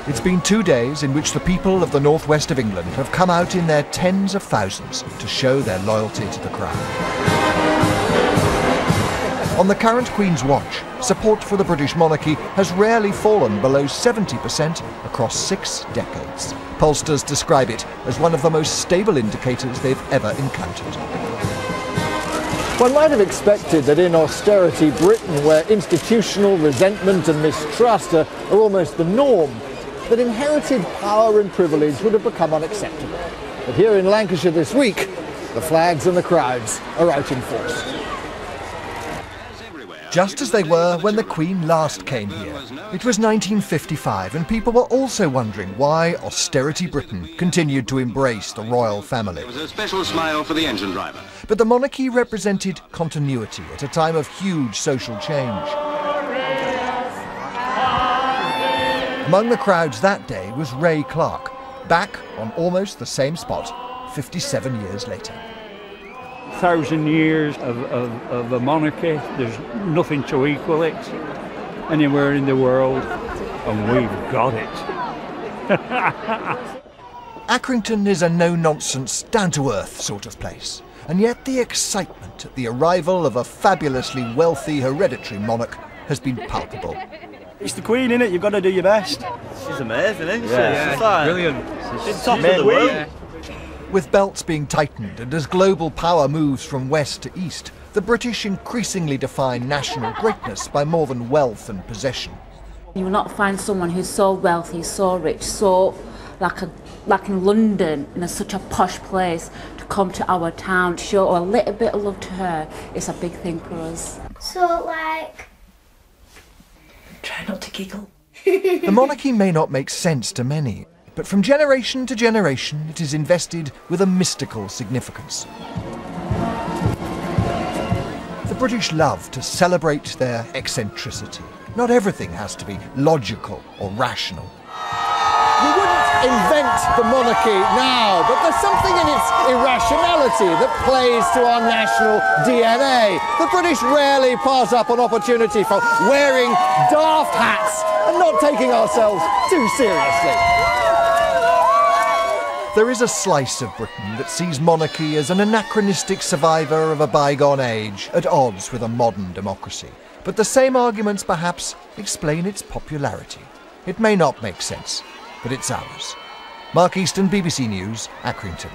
It's been 2 days in which the people of the northwest of England have come out in their tens of thousands to show their loyalty to the Crown. On the current Queen's watch, support for the British monarchy has rarely fallen below 70% across 6 decades. Pollsters describe it as one of the most stable indicators they've ever encountered. One might have expected that in austerity Britain, where institutional resentment and mistrust are almost the norm, that inherited power and privilege would have become unacceptable. But here in Lancashire this week, the flags and the crowds are out in force. Just as they were when the Queen last came here. It was 1955, and people were also wondering why austerity Britain continued to embrace the royal family. There was a special smile for the engine driver. But the monarchy represented continuity at a time of huge social change. Among the crowds that day was Ray Clark, back on almost the same spot 57 years later. 1,000 years of a monarchy, there's nothing to equal it anywhere in the world, and we've got it. Accrington is a no-nonsense, down-to-earth sort of place, and yet the excitement at the arrival of a fabulously wealthy hereditary monarch has been palpable. It's the Queen, innit? You've got to do your best. She's amazing, isn't she? Yeah, she's like, brilliant. She's top of the world. Yeah. With belts being tightened and as global power moves from west to east, the British increasingly define national greatness by more than wealth and possession. You will not find someone who's so wealthy, so rich, so like in London, in such a posh place, to come to our town, to show a little bit of love to her. It's a big thing for us. So, like... Try not to giggle. The monarchy may not make sense to many, but from generation to generation it is invested with a mystical significance. The British love to celebrate their eccentricity. Not everything has to be logical or rational. We wouldn't invent the monarchy now, but there's something in its irrationality that plays to our national DNA. The British rarely pass up an opportunity for wearing daft hats and not taking ourselves too seriously. There is a slice of Britain that sees monarchy as an anachronistic survivor of a bygone age, at odds with a modern democracy. But the same arguments perhaps explain its popularity. It may not make sense, but it's ours. Mark Easton, BBC News, Accrington.